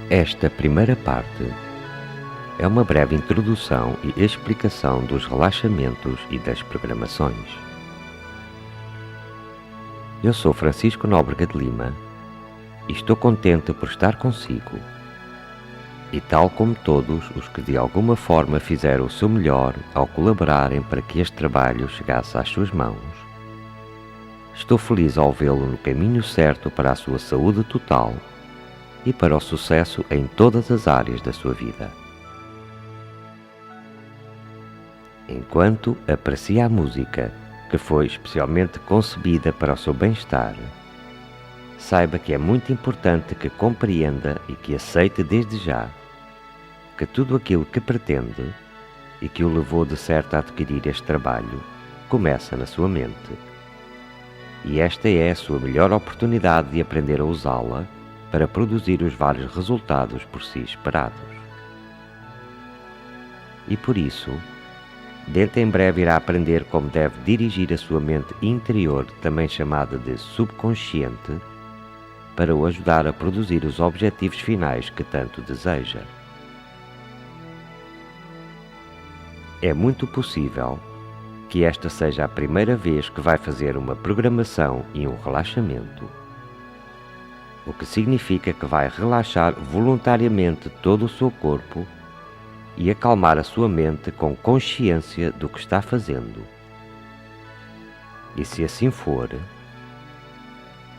Esta primeira parte é uma breve introdução e explicação dos relaxamentos e das programações. Eu sou Francisco Nóbrega de Lima e estou contente por estar consigo. E tal como todos os que de alguma forma fizeram o seu melhor ao colaborarem para que este trabalho chegasse às suas mãos, estou feliz ao vê-lo no caminho certo para a sua saúde total e para o sucesso em todas as áreas da sua vida. Enquanto aprecia a música, que foi especialmente concebida para o seu bem-estar, saiba que é muito importante que compreenda e que aceite desde já que tudo aquilo que pretende e que o levou de certo a adquirir este trabalho começa na sua mente. E esta é a sua melhor oportunidade de aprender a usá-la para produzir os vários resultados por si esperados. E por isso, dentro em breve irá aprender como deve dirigir a sua mente interior, também chamada de subconsciente, para o ajudar a produzir os objetivos finais que tanto deseja. É muito possível que esta seja a primeira vez que vai fazer uma programação e um relaxamento, o que significa que vai relaxar voluntariamente todo o seu corpo e acalmar a sua mente com consciência do que está fazendo. E se assim for,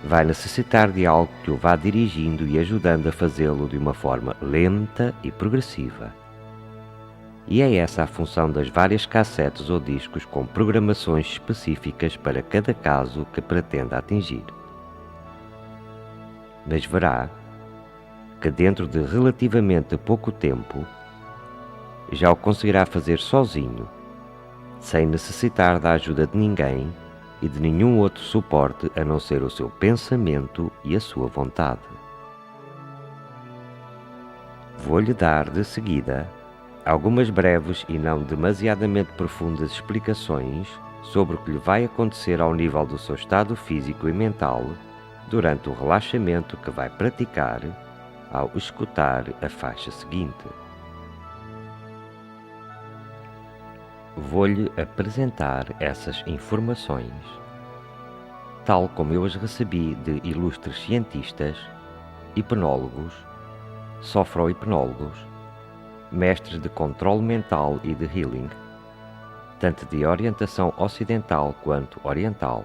vai necessitar de algo que o vá dirigindo e ajudando a fazê-lo de uma forma lenta e progressiva. E é essa a função das várias cassetes ou discos com programações específicas para cada caso que pretenda atingir. Mas verá que dentro de relativamente pouco tempo já o conseguirá fazer sozinho, sem necessitar da ajuda de ninguém e de nenhum outro suporte a não ser o seu pensamento e a sua vontade. Vou-lhe dar de seguida algumas breves e não demasiadamente profundas explicações sobre o que lhe vai acontecer ao nível do seu estado físico e mental durante o relaxamento que vai praticar ao escutar a faixa seguinte. Vou-lhe apresentar essas informações, tal como eu as recebi de ilustres cientistas, hipnólogos, sofrohipnólogos, mestres de controle mental e de healing, tanto de orientação ocidental quanto oriental,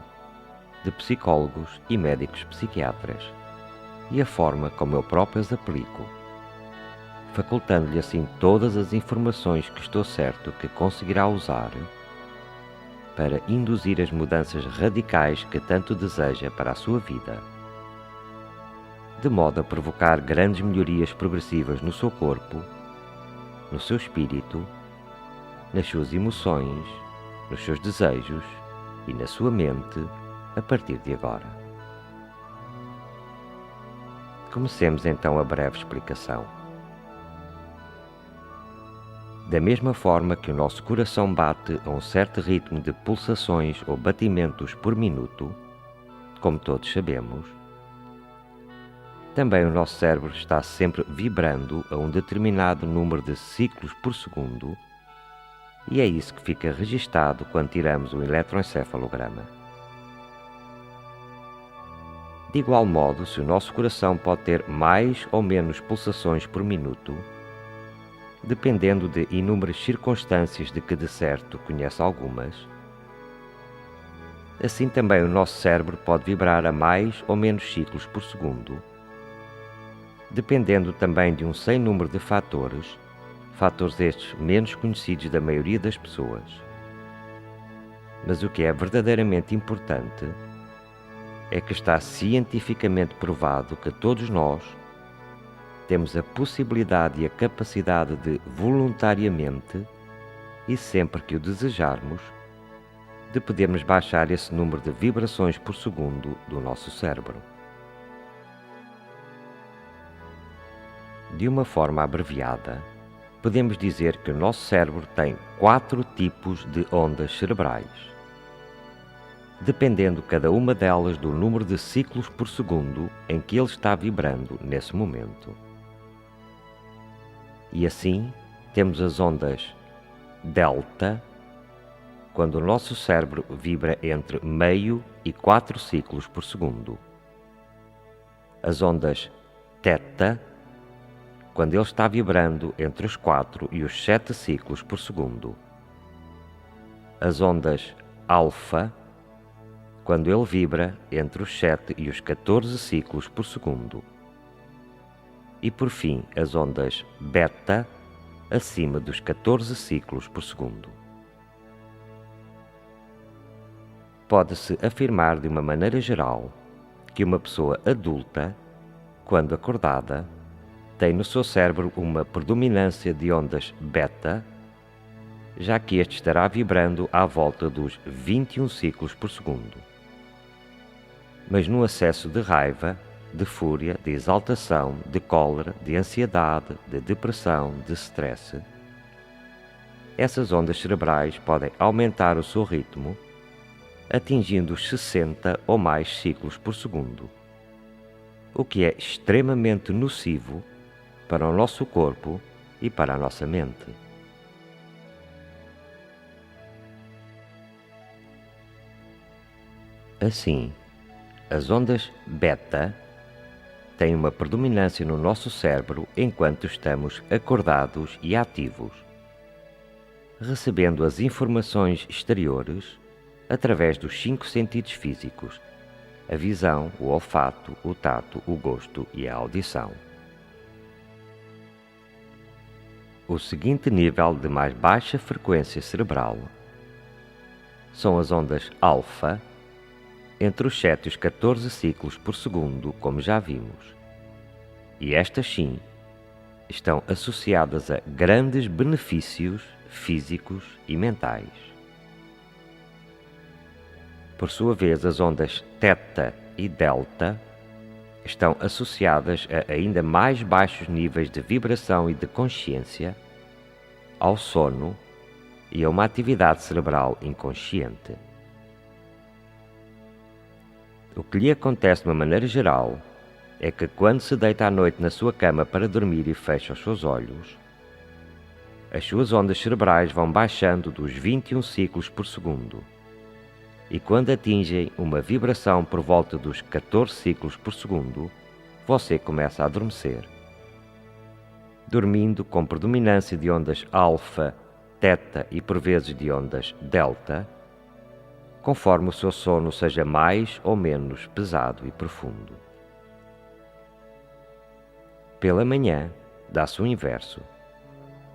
de psicólogos e médicos psiquiatras, e a forma como eu próprio as aplico, facultando-lhe assim todas as informações que estou certo que conseguirá usar para induzir as mudanças radicais que tanto deseja para a sua vida, de modo a provocar grandes melhorias progressivas no seu corpo, no seu espírito, nas suas emoções, nos seus desejos e na sua mente a partir de agora. Comecemos então a breve explicação. Da mesma forma que o nosso coração bate a um certo ritmo de pulsações ou batimentos por minuto, como todos sabemos, também o nosso cérebro está sempre vibrando a um determinado número de ciclos por segundo, e é isso que fica registado quando tiramos o eletroencefalograma. De igual modo, se o nosso coração pode ter mais ou menos pulsações por minuto, dependendo de inúmeras circunstâncias de que de certo conhece algumas, assim também o nosso cérebro pode vibrar a mais ou menos ciclos por segundo, dependendo também de um sem número de fatores estes menos conhecidos da maioria das pessoas. Mas o que é verdadeiramente importante é que está cientificamente provado que todos nós temos a possibilidade e a capacidade de voluntariamente, e sempre que o desejarmos, de podermos baixar esse número de vibrações por segundo do nosso cérebro. De uma forma abreviada, podemos dizer que o nosso cérebro tem 4 tipos de ondas cerebrais. dependendo cada uma delas do número de ciclos por segundo em que ele está vibrando nesse momento. E assim, temos as ondas delta, quando o nosso cérebro vibra entre meio e 4 ciclos por segundo. As ondas teta, quando ele está vibrando entre os 4 e os 7 ciclos por segundo. As ondas alfa, quando ele vibra entre os 7 e os 14 ciclos por segundo. E por fim, as ondas beta, acima dos 14 ciclos por segundo. Pode-se afirmar de uma maneira geral que uma pessoa adulta, quando acordada, tem no seu cérebro uma predominância de ondas beta, já que este estará vibrando à volta dos 21 ciclos por segundo. Mas no acesso de raiva, de fúria, de exaltação, de cólera, de ansiedade, de depressão, de stress, essas ondas cerebrais podem aumentar o seu ritmo, atingindo os 60 ou mais ciclos por segundo, o que é extremamente nocivo para o nosso corpo e para a nossa mente. Assim, as ondas beta têm uma predominância no nosso cérebro enquanto estamos acordados e ativos, recebendo as informações exteriores através dos 5 sentidos físicos: a visão, o olfato, o tato, o gosto e a audição. O seguinte nível de mais baixa frequência cerebral são as ondas alfa, entre os 7 e os 14 ciclos por segundo, como já vimos. E estas sim, estão associadas a grandes benefícios físicos e mentais. Por sua vez, as ondas teta e delta estão associadas a ainda mais baixos níveis de vibração e de consciência, ao sono e a uma atividade cerebral inconsciente. O que lhe acontece de uma maneira geral é que quando se deita à noite na sua cama para dormir e fecha os seus olhos, as suas ondas cerebrais vão baixando dos 21 ciclos por segundo. E quando atingem uma vibração por volta dos 14 ciclos por segundo, você começa a adormecer. Dormindo com predominância de ondas alfa, teta e por vezes de ondas delta, conforme o seu sono seja mais ou menos pesado e profundo. Pela manhã, dá-se o inverso.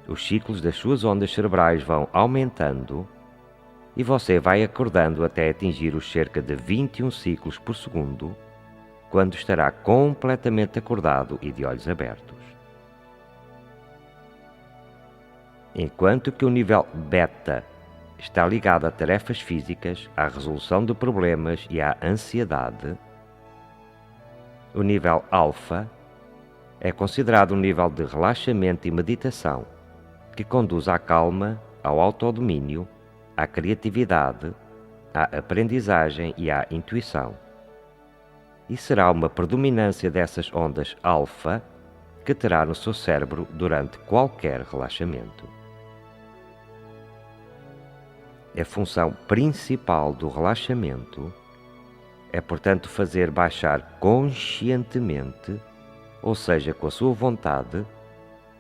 Os ciclos das suas ondas cerebrais vão aumentando e você vai acordando até atingir os cerca de 21 ciclos por segundo, quando estará completamente acordado e de olhos abertos. Enquanto que o nível beta está ligado a tarefas físicas, à resolução de problemas e à ansiedade, o nível alfa é considerado um nível de relaxamento e meditação que conduz à calma, ao autodomínio, à criatividade, à aprendizagem e à intuição. E será uma predominância dessas ondas alfa que terá no seu cérebro durante qualquer relaxamento. A função principal do relaxamento é, portanto, fazer baixar conscientemente, ou seja, com a sua vontade,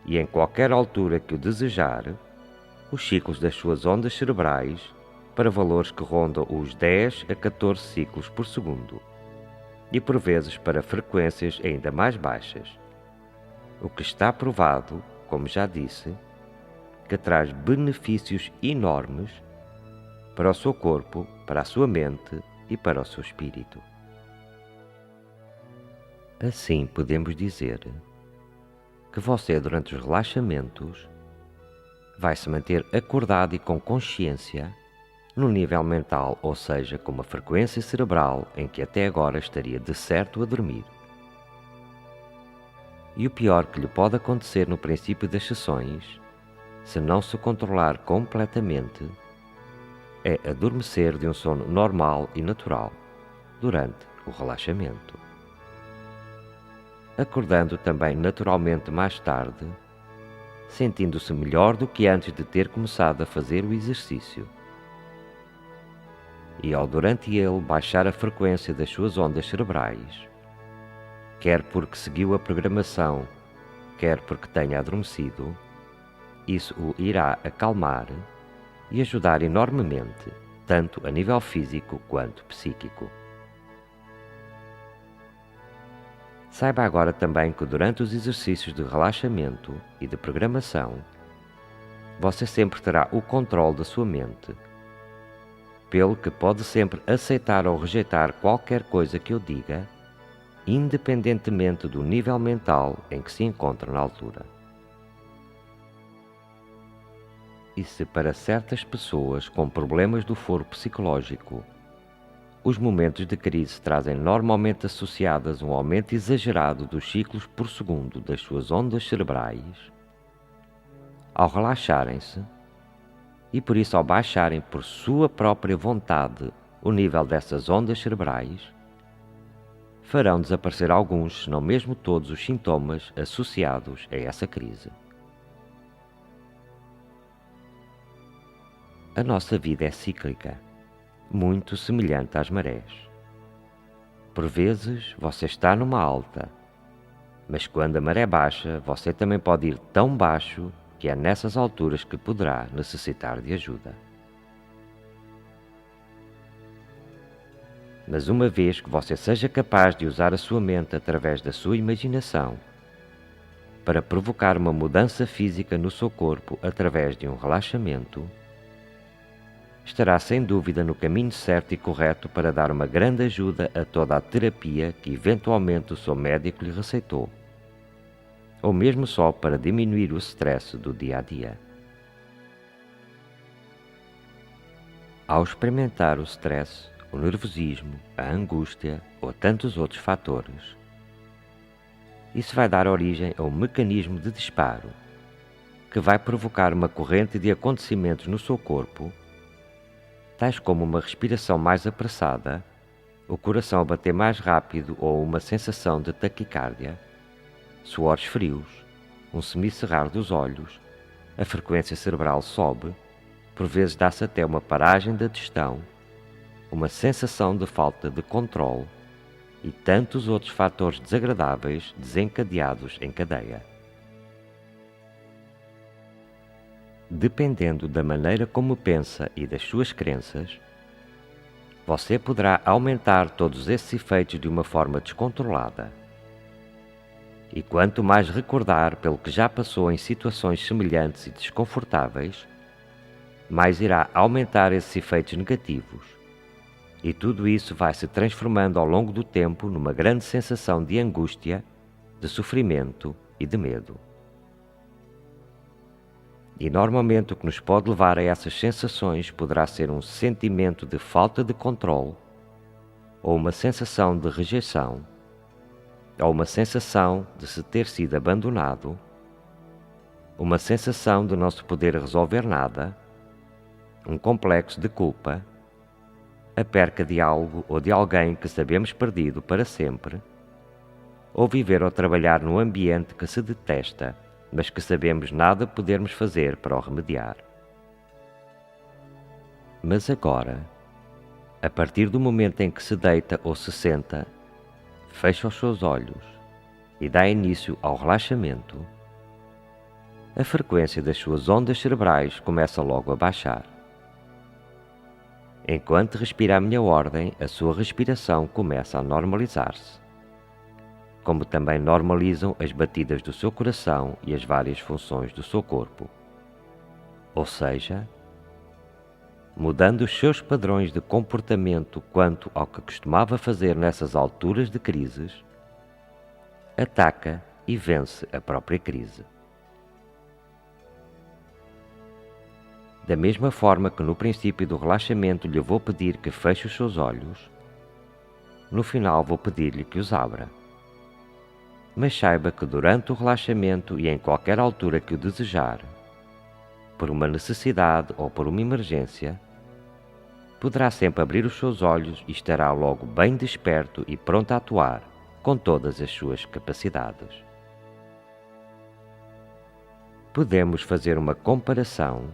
e em qualquer altura que o desejar, os ciclos das suas ondas cerebrais para valores que rondam os 10 a 14 ciclos por segundo, e por vezes para frequências ainda mais baixas, o que está provado, como já disse, que traz benefícios enormes para o seu corpo, para a sua mente e para o seu espírito. Assim podemos dizer que você, durante os relaxamentos, vai se manter acordado e com consciência no nível mental, ou seja, com uma frequência cerebral em que até agora estaria de certo a dormir. E o pior que lhe pode acontecer no princípio das sessões, se não se controlar completamente, é adormecer de um sono normal e natural durante o relaxamento, acordando também naturalmente mais tarde, sentindo-se melhor do que antes de ter começado a fazer o exercício. E ao durante ele baixar a frequência das suas ondas cerebrais, quer porque seguiu a programação, quer porque tenha adormecido, isso o irá acalmar e ajudar enormemente, tanto a nível físico quanto psíquico. Saiba agora também que durante os exercícios de relaxamento e de programação, você sempre terá o controle da sua mente, pelo que pode sempre aceitar ou rejeitar qualquer coisa que eu diga, independentemente do nível mental em que se encontra na altura. E se para certas pessoas com problemas do foro psicológico, os momentos de crise trazem normalmente associadas um aumento exagerado dos ciclos por segundo das suas ondas cerebrais, ao relaxarem-se, e por isso ao baixarem por sua própria vontade o nível dessas ondas cerebrais, farão desaparecer alguns, se não mesmo todos, os sintomas associados a essa crise. A nossa vida é cíclica, muito semelhante às marés. Por vezes você está numa alta, mas quando a maré baixa, você também pode ir tão baixo que é nessas alturas que poderá necessitar de ajuda. Mas uma vez que você seja capaz de usar a sua mente através da sua imaginação para provocar uma mudança física no seu corpo através de um relaxamento, estará sem dúvida no caminho certo e correto para dar uma grande ajuda a toda a terapia que eventualmente o seu médico lhe receitou, ou mesmo só para diminuir o stress do dia a dia. Ao experimentar o stress, o nervosismo, a angústia ou tantos outros fatores, isso vai dar origem a um mecanismo de disparo que vai provocar uma corrente de acontecimentos no seu corpo, tais como uma respiração mais apressada, o coração a bater mais rápido ou uma sensação de taquicardia, suores frios, um semicerrar dos olhos, a frequência cerebral sobe, por vezes dá-se até uma paragem da digestão, uma sensação de falta de controle e tantos outros fatores desagradáveis desencadeados em cadeia. Dependendo da maneira como pensa e das suas crenças, você poderá aumentar todos esses efeitos de uma forma descontrolada. E quanto mais recordar pelo que já passou em situações semelhantes e desconfortáveis, mais irá aumentar esses efeitos negativos. E tudo isso vai se transformando ao longo do tempo numa grande sensação de angústia, de sofrimento e de medo. E normalmente o que nos pode levar a essas sensações poderá ser um sentimento de falta de controle, ou uma sensação de rejeição, ou uma sensação de se ter sido abandonado, uma sensação de não se poder resolver nada, um complexo de culpa, a perca de algo ou de alguém que sabemos perdido para sempre, ou viver ou trabalhar num ambiente que se detesta, mas que sabemos nada podermos fazer para o remediar. Mas agora, a partir do momento em que se deita ou se senta, fecha os seus olhos e dá início ao relaxamento, a frequência das suas ondas cerebrais começa logo a baixar. Enquanto respira a minha ordem, a sua respiração começa a normalizar-se, como também normalizam as batidas do seu coração e as várias funções do seu corpo. Ou seja, mudando os seus padrões de comportamento quanto ao que costumava fazer nessas alturas de crises, ataca e vence a própria crise. Da mesma forma que no princípio do relaxamento lhe vou pedir que feche os seus olhos, no final vou pedir-lhe que os abra. Mas saiba que durante o relaxamento e em qualquer altura que o desejar, por uma necessidade ou por uma emergência, poderá sempre abrir os seus olhos e estará logo bem desperto e pronto a atuar com todas as suas capacidades. Podemos fazer uma comparação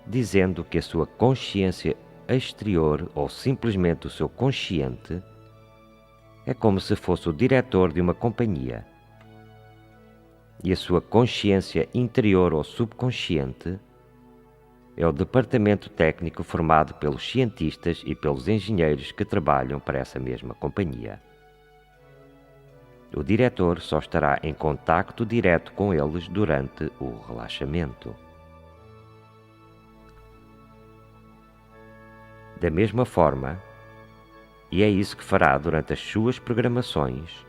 dizendo que a sua consciência exterior ou simplesmente o seu consciente é como se fosse o diretor de uma companhia e a sua consciência interior ou subconsciente é o departamento técnico formado pelos cientistas e pelos engenheiros que trabalham para essa mesma companhia. O diretor só estará em contacto direto com eles durante o relaxamento. Da mesma forma, e é isso que fará durante as suas programações,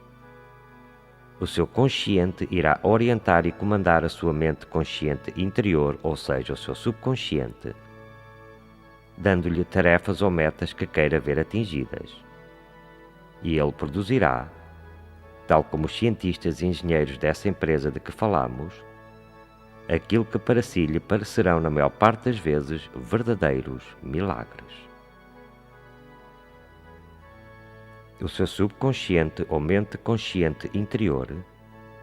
o seu consciente irá orientar e comandar a sua mente consciente interior, ou seja, o seu subconsciente, dando-lhe tarefas ou metas que queira ver atingidas. E ele produzirá, tal como os cientistas e engenheiros dessa empresa de que falamos, aquilo que para si lhe parecerão, na maior parte das vezes, verdadeiros milagres. O seu subconsciente ou mente consciente interior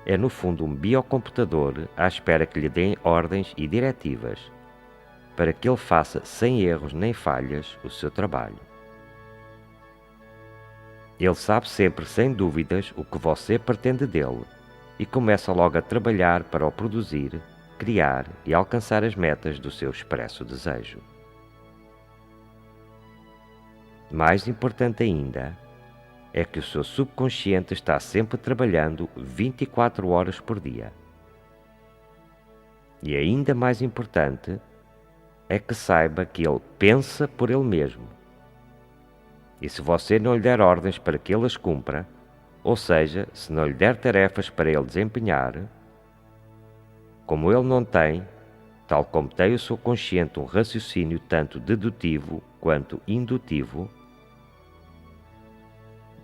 é, no fundo, um biocomputador à espera que lhe deem ordens e diretivas para que ele faça, sem erros nem falhas, o seu trabalho. Ele sabe sempre, sem dúvidas, o que você pretende dele e começa logo a trabalhar para o produzir, criar e alcançar as metas do seu expresso desejo. Mais importante ainda, é que o seu subconsciente está sempre trabalhando 24 horas por dia. E ainda mais importante é que saiba que ele pensa por ele mesmo. E se você não lhe der ordens para que ele as cumpra, ou seja, se não lhe der tarefas para ele desempenhar, como ele não tem, tal como tem o seu consciente um raciocínio tanto dedutivo quanto indutivo,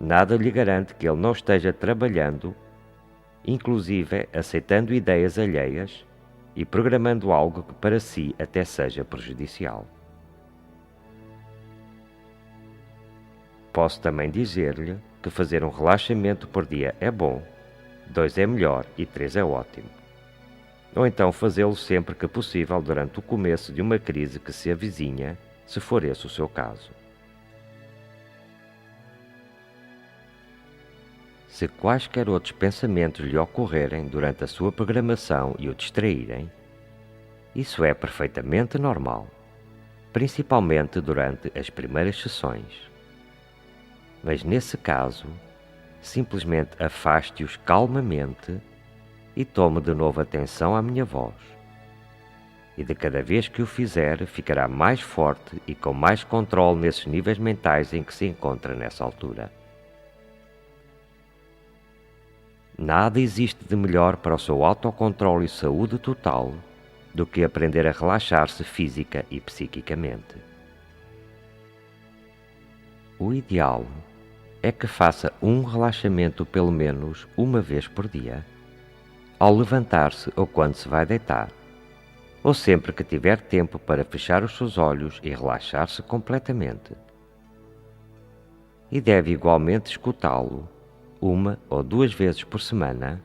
nada lhe garante que ele não esteja trabalhando, inclusive aceitando ideias alheias e programando algo que para si até seja prejudicial. Posso também dizer-lhe que fazer um relaxamento por dia é bom, 2 é melhor e 3 é ótimo. Ou então fazê-lo sempre que possível durante o começo de uma crise que se avizinha, se for esse o seu caso. Se quaisquer outros pensamentos lhe ocorrerem durante a sua programação e o distraírem, isso é perfeitamente normal, principalmente durante as primeiras sessões. Mas nesse caso, simplesmente afaste-os calmamente e tome de novo atenção à minha voz. E de cada vez que o fizer, ficará mais forte e com mais controle nesses níveis mentais em que se encontra nessa altura. Nada existe de melhor para o seu autocontrole e saúde total do que aprender a relaxar-se física e psiquicamente. O ideal é que faça um relaxamento pelo menos uma vez por dia, ao levantar-se ou quando se vai deitar, ou sempre que tiver tempo para fechar os seus olhos e relaxar-se completamente. E deve igualmente escutá-lo 1 ou 2 vezes por semana,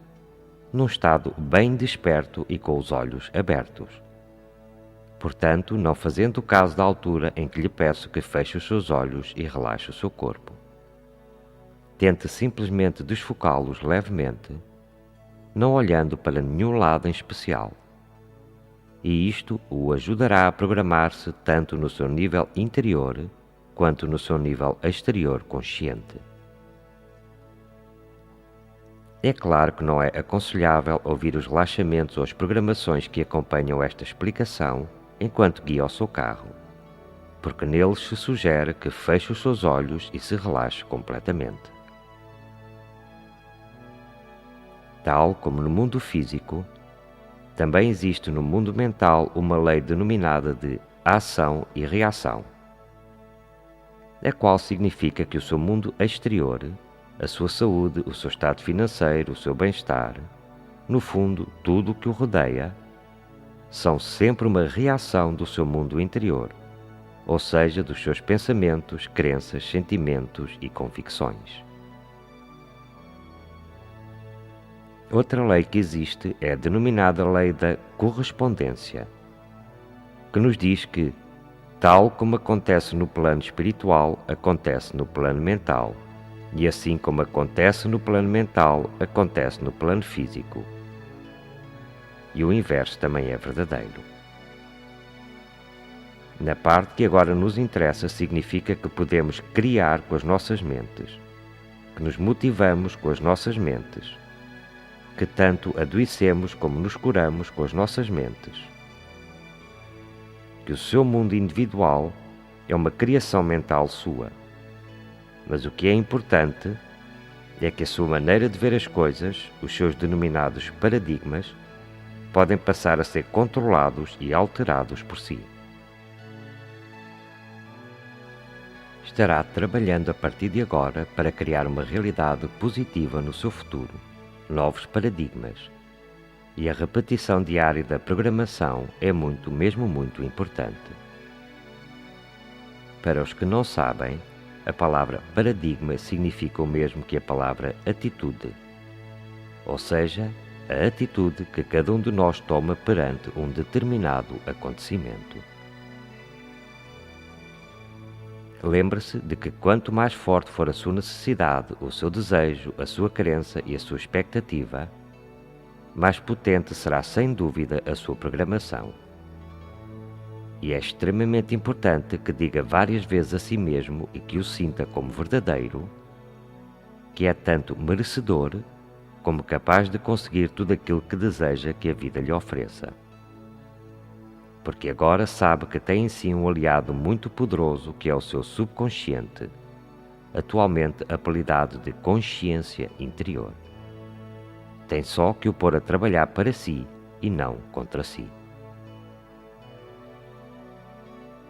num estado bem desperto e com os olhos abertos. Portanto, não fazendo caso da altura em que lhe peço que feche os seus olhos e relaxe o seu corpo. Tente simplesmente desfocá-los levemente, não olhando para nenhum lado em especial. E isto o ajudará a programar-se tanto no seu nível interior quanto no seu nível exterior consciente. É claro que não é aconselhável ouvir os relaxamentos ou as programações que acompanham esta explicação enquanto guia o seu carro, porque neles se sugere que feche os seus olhos e se relaxe completamente. Tal como no mundo físico, também existe no mundo mental uma lei denominada de ação e reação, a qual significa que o seu mundo exterior, a sua saúde, o seu estado financeiro, o seu bem-estar, no fundo, tudo o que o rodeia, são sempre uma reação do seu mundo interior, ou seja, dos seus pensamentos, crenças, sentimentos e convicções. Outra lei que existe é a denominada lei da correspondência, que nos diz que, tal como acontece no plano espiritual, acontece no plano mental, e assim como acontece no plano mental, acontece no plano físico. E o inverso também é verdadeiro. Na parte que agora nos interessa, significa que podemos criar com as nossas mentes, que nos motivamos com as nossas mentes, que tanto adoecemos como nos curamos com as nossas mentes, que o seu mundo individual é uma criação mental sua, mas o que é importante é que a sua maneira de ver as coisas, os seus denominados paradigmas, podem passar a ser controlados e alterados por si. Estará trabalhando a partir de agora para criar uma realidade positiva no seu futuro, novos paradigmas. E a repetição diária da programação é mesmo muito importante. Para os que não sabem, a palavra paradigma significa o mesmo que a palavra atitude, ou seja, a atitude que cada um de nós toma perante um determinado acontecimento. Lembre-se de que quanto mais forte for a sua necessidade, o seu desejo, a sua crença e a sua expectativa, mais potente será sem dúvida a sua programação. E é extremamente importante que diga várias vezes a si mesmo e que o sinta como verdadeiro, que é tanto merecedor como capaz de conseguir tudo aquilo que deseja que a vida lhe ofereça. Porque agora sabe que tem em si um aliado muito poderoso que é o seu subconsciente, atualmente apelidado de consciência interior. Tem só que o pôr a trabalhar para si e não contra si.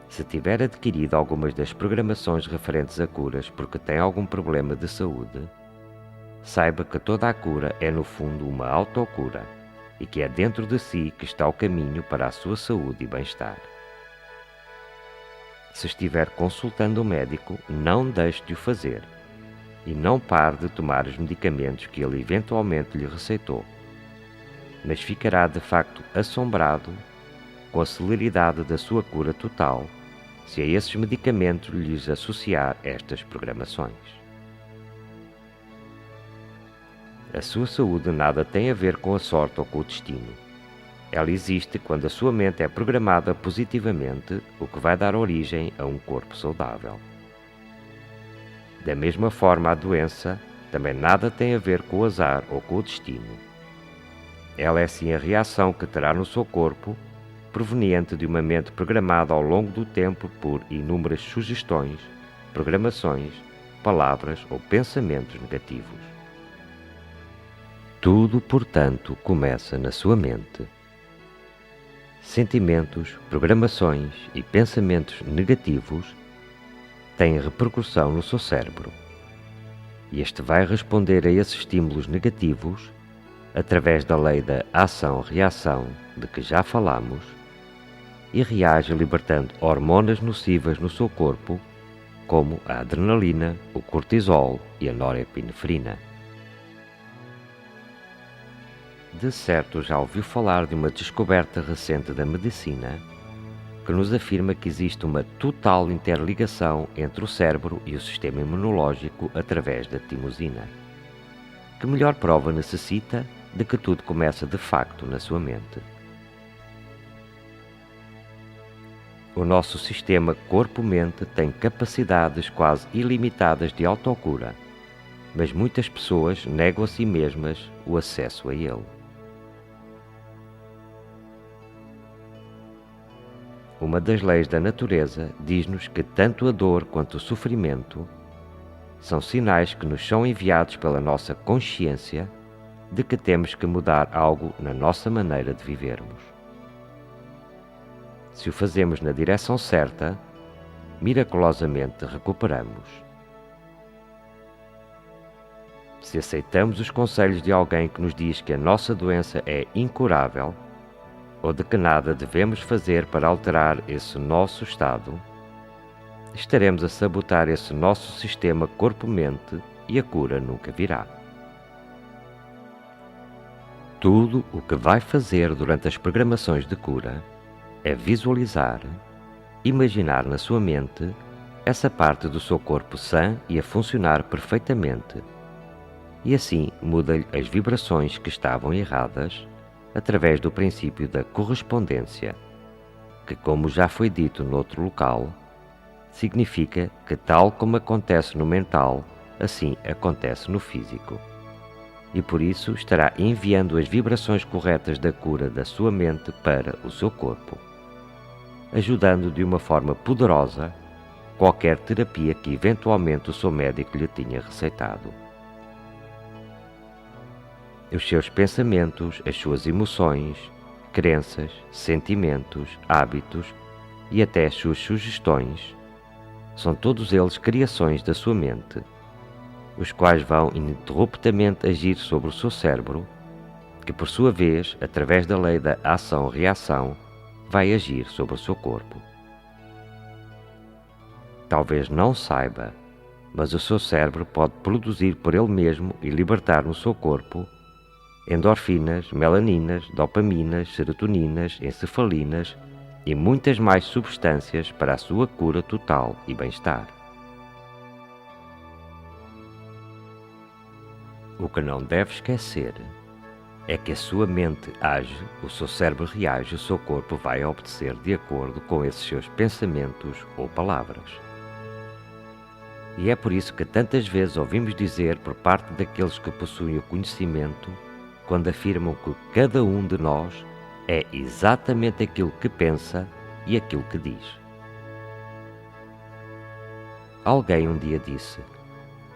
Se tiver adquirido algumas das programações referentes a curas porque tem algum problema de saúde, saiba que toda a cura é no fundo uma autocura e que é dentro de si que está o caminho para a sua saúde e bem-estar. Se estiver consultando um médico, não deixe de o fazer e não pare de tomar os medicamentos que ele eventualmente lhe receitou, mas ficará de facto assombrado com a celeridade da sua cura total se a esses medicamentos lhes associar estas programações. A sua saúde nada tem a ver com a sorte ou com o destino. Ela existe quando a sua mente é programada positivamente, o que vai dar origem a um corpo saudável. Da mesma forma, a doença também nada tem a ver com o azar ou com o destino. Ela é sim a reação que terá no seu corpo, proveniente de uma mente programada ao longo do tempo por inúmeras sugestões, programações, palavras ou pensamentos negativos. Tudo, portanto, começa na sua mente. Sentimentos, programações e pensamentos negativos têm repercussão no seu cérebro. E este vai responder a esses estímulos negativos através da lei da ação-reação de que já falamos e reage libertando hormonas nocivas no seu corpo, como a adrenalina, o cortisol e a norepinefrina. De certo já ouviu falar de uma descoberta recente da medicina que nos afirma que existe uma total interligação entre o cérebro e o sistema imunológico através da timosina. Que melhor prova necessita de que tudo começa de facto na sua mente? O nosso sistema corpo-mente tem capacidades quase ilimitadas de autocura, mas muitas pessoas negam a si mesmas o acesso a ele. Uma das leis da natureza diz-nos que tanto a dor quanto o sofrimento são sinais que nos são enviados pela nossa consciência de que temos que mudar algo na nossa maneira de vivermos. Se o fazemos na direção certa, miraculosamente recuperamos. Se aceitamos os conselhos de alguém que nos diz que a nossa doença é incurável, ou de que nada devemos fazer para alterar esse nosso estado, estaremos a sabotar esse nosso sistema corpo-mente e a cura nunca virá. Tudo o que vai fazer durante as programações de cura é visualizar, imaginar na sua mente essa parte do seu corpo sã e a funcionar perfeitamente. E assim muda-lhe as vibrações que estavam erradas através do princípio da correspondência, que, como já foi dito noutro local, significa que tal como acontece no mental, assim acontece no físico. E por isso estará enviando as vibrações corretas da cura da sua mente para o seu corpo, ajudando de uma forma poderosa qualquer terapia que eventualmente o seu médico lhe tinha receitado. Os seus pensamentos, as suas emoções, crenças, sentimentos, hábitos e até as suas sugestões são todos eles criações da sua mente, os quais vão ininterruptamente agir sobre o seu cérebro, que por sua vez, através da lei da ação-reação, vai agir sobre o seu corpo. Talvez não saiba, mas o seu cérebro pode produzir por ele mesmo e libertar no seu corpo endorfinas, melaninas, dopaminas, serotoninas, encefalinas e muitas mais substâncias para a sua cura total e bem-estar. O que não deve esquecer é que a sua mente age, o seu cérebro reage, o seu corpo vai obedecer de acordo com esses seus pensamentos ou palavras. E é por isso que tantas vezes ouvimos dizer por parte daqueles que possuem o conhecimento, quando afirmam que cada um de nós é exatamente aquilo que pensa e aquilo que diz. Alguém um dia disse: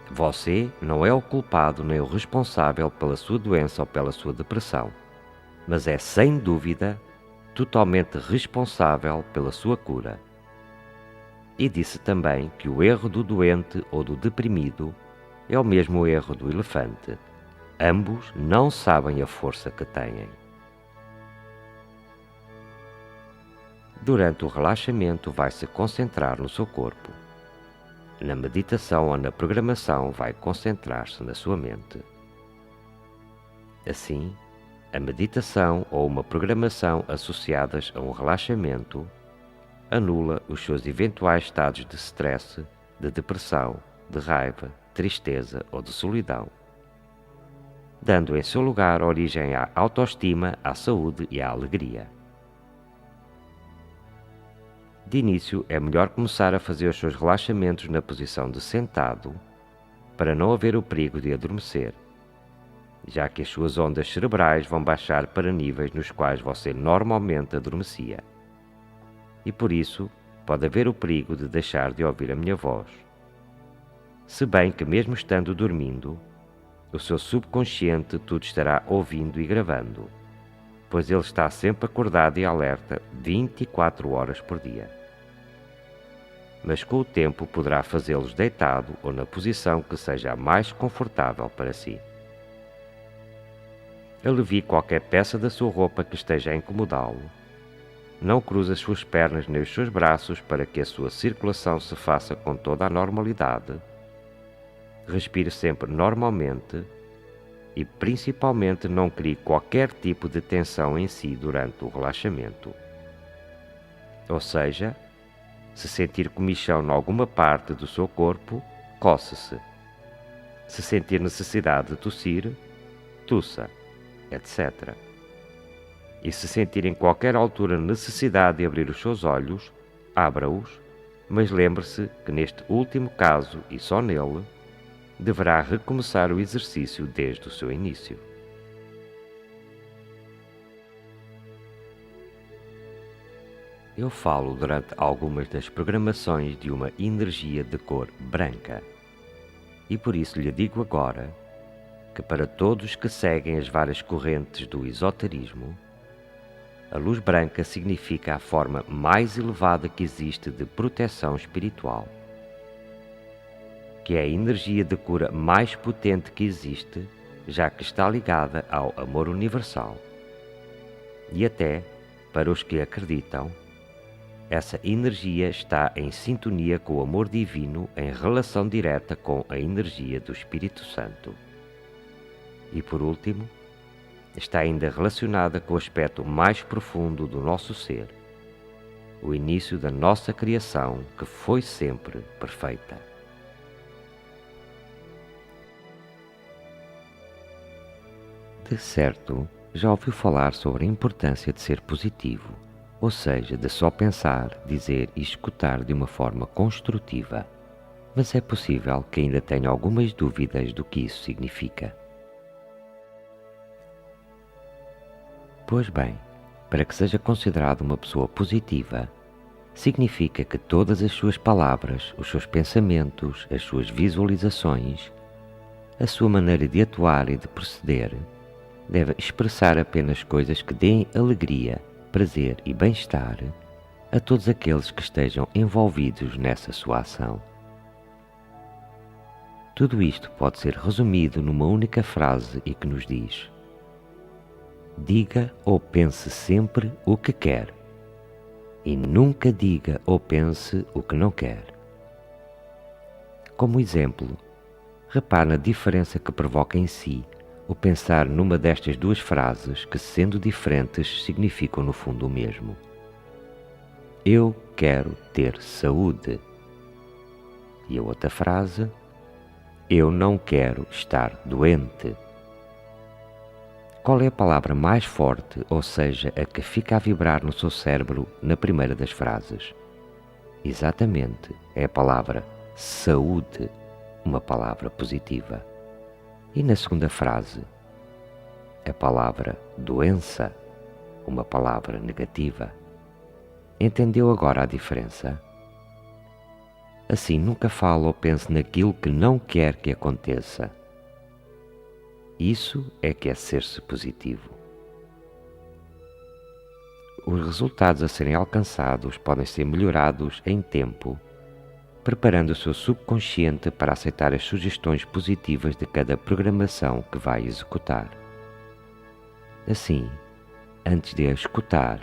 você não é o culpado nem o responsável pela sua doença ou pela sua depressão, mas é sem dúvida totalmente responsável pela sua cura. E disse também que o erro do doente ou do deprimido é o mesmo erro do elefante. Ambos não sabem a força que têm. Durante o relaxamento vai se concentrar no seu corpo. Na meditação ou na programação vai concentrar-se na sua mente. Assim, a meditação ou uma programação associadas a um relaxamento anula os seus eventuais estados de stress, de depressão, de raiva, tristeza ou de solidão, dando em seu lugar origem à autoestima, à saúde e à alegria. De início, é melhor começar a fazer os seus relaxamentos na posição de sentado, para não haver o perigo de adormecer, já que as suas ondas cerebrais vão baixar para níveis nos quais você normalmente adormecia. E por isso, pode haver o perigo de deixar de ouvir a minha voz. Se bem que mesmo estando dormindo, o seu subconsciente tudo estará ouvindo e gravando, pois ele está sempre acordado e alerta 24 horas por dia. Mas com o tempo poderá fazê-los deitado ou na posição que seja a mais confortável para si. Alivie qualquer peça da sua roupa que esteja a incomodá-lo. Não cruze as suas pernas nem os seus braços para que a sua circulação se faça com toda a normalidade. Respire sempre normalmente e principalmente não crie qualquer tipo de tensão em si durante o relaxamento. Ou seja, se sentir comichão em alguma parte do seu corpo, coce-se. Se sentir necessidade de tossir, tussa, etc. E se sentir em qualquer altura necessidade de abrir os seus olhos, abra-os, mas lembre-se que neste último caso, e só nele, deverá recomeçar o exercício desde o seu início. Eu falo durante algumas das programações de uma energia de cor branca, e por isso lhe digo agora que para todos que seguem as várias correntes do esoterismo, a luz branca significa a forma mais elevada que existe de proteção espiritual, que é a energia de cura mais potente que existe, já que está ligada ao amor universal. E até, para os que acreditam, essa energia está em sintonia com o amor divino, em relação direta com a energia do Espírito Santo. E por último, está ainda relacionada com o aspecto mais profundo do nosso ser, o início da nossa criação, que foi sempre perfeita. De certo, já ouviu falar sobre a importância de ser positivo, ou seja, de só pensar, dizer e escutar de uma forma construtiva. Mas é possível que ainda tenha algumas dúvidas do que isso significa. Pois bem, para que seja considerado uma pessoa positiva, significa que todas as suas palavras, os seus pensamentos, as suas visualizações, a sua maneira de atuar e de proceder, deve expressar apenas coisas que deem alegria, prazer e bem-estar a todos aqueles que estejam envolvidos nessa sua ação. Tudo isto pode ser resumido numa única frase e que nos diz: diga ou pense sempre o que quer, e nunca diga ou pense o que não quer. Como exemplo, repare na diferença que provoca em si o pensar numa destas duas frases que, sendo diferentes, significam no fundo o mesmo. Eu quero ter saúde. E a outra frase, eu não quero estar doente. Qual é a palavra mais forte, ou seja, a que fica a vibrar no seu cérebro na primeira das frases? Exatamente, é a palavra saúde, uma palavra positiva. E na segunda frase, a palavra doença, uma palavra negativa. Entendeu agora a diferença? Assim, nunca fale ou pense naquilo que não quer que aconteça. Isso é que é ser-se positivo. Os resultados a serem alcançados podem ser melhorados em tempo, preparando o seu subconsciente para aceitar as sugestões positivas de cada programação que vai executar. Assim, antes de a escutar,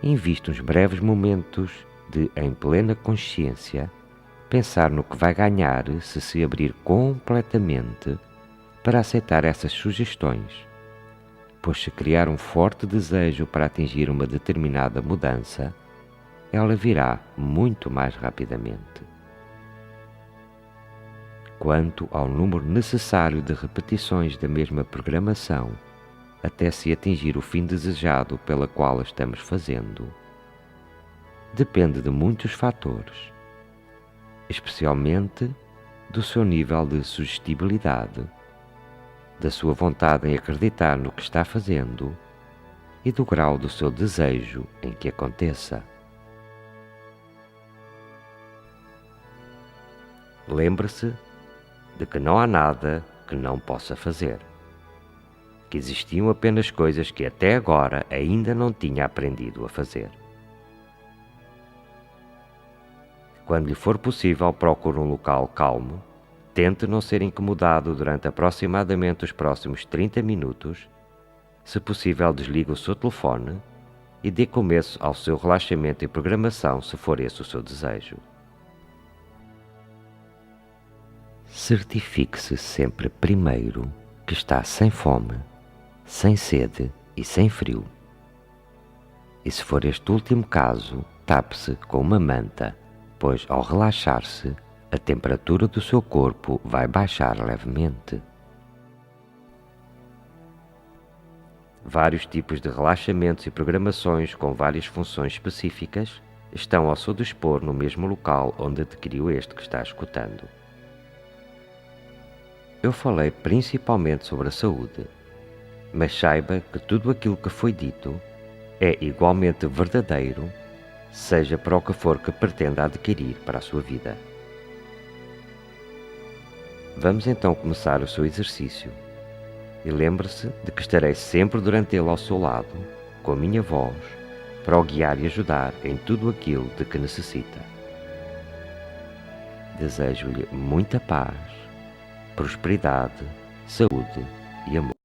invista uns breves momentos de, em plena consciência, pensar no que vai ganhar se abrir completamente para aceitar essas sugestões, pois se criar um forte desejo para atingir uma determinada mudança, ela virá muito mais rapidamente. Quanto ao número necessário de repetições da mesma programação até se atingir o fim desejado pela qual a estamos fazendo, depende de muitos fatores, especialmente do seu nível de sugestibilidade, da sua vontade em acreditar no que está fazendo e do grau do seu desejo em que aconteça. Lembre-se de que não há nada que não possa fazer, que existiam apenas coisas que até agora ainda não tinha aprendido a fazer. Quando lhe for possível, procure um local calmo, tente não ser incomodado durante aproximadamente os próximos 30 minutos, se possível desligue o seu telefone e dê começo ao seu relaxamento e programação se for esse o seu desejo. Certifique-se sempre primeiro que está sem fome, sem sede e sem frio. E se for este último caso, tape-se com uma manta, pois ao relaxar-se, a temperatura do seu corpo vai baixar levemente. Vários tipos de relaxamentos e programações com várias funções específicas estão ao seu dispor no mesmo local onde adquiriu este que está escutando. Eu falei principalmente sobre a saúde, mas saiba que tudo aquilo que foi dito é igualmente verdadeiro, seja para o que for que pretenda adquirir para a sua vida. Vamos então começar o seu exercício e lembre-se de que estarei sempre durante ele ao seu lado, com a minha voz, para o guiar e ajudar em tudo aquilo de que necessita. Desejo-lhe muita paz, prosperidade, saúde e amor.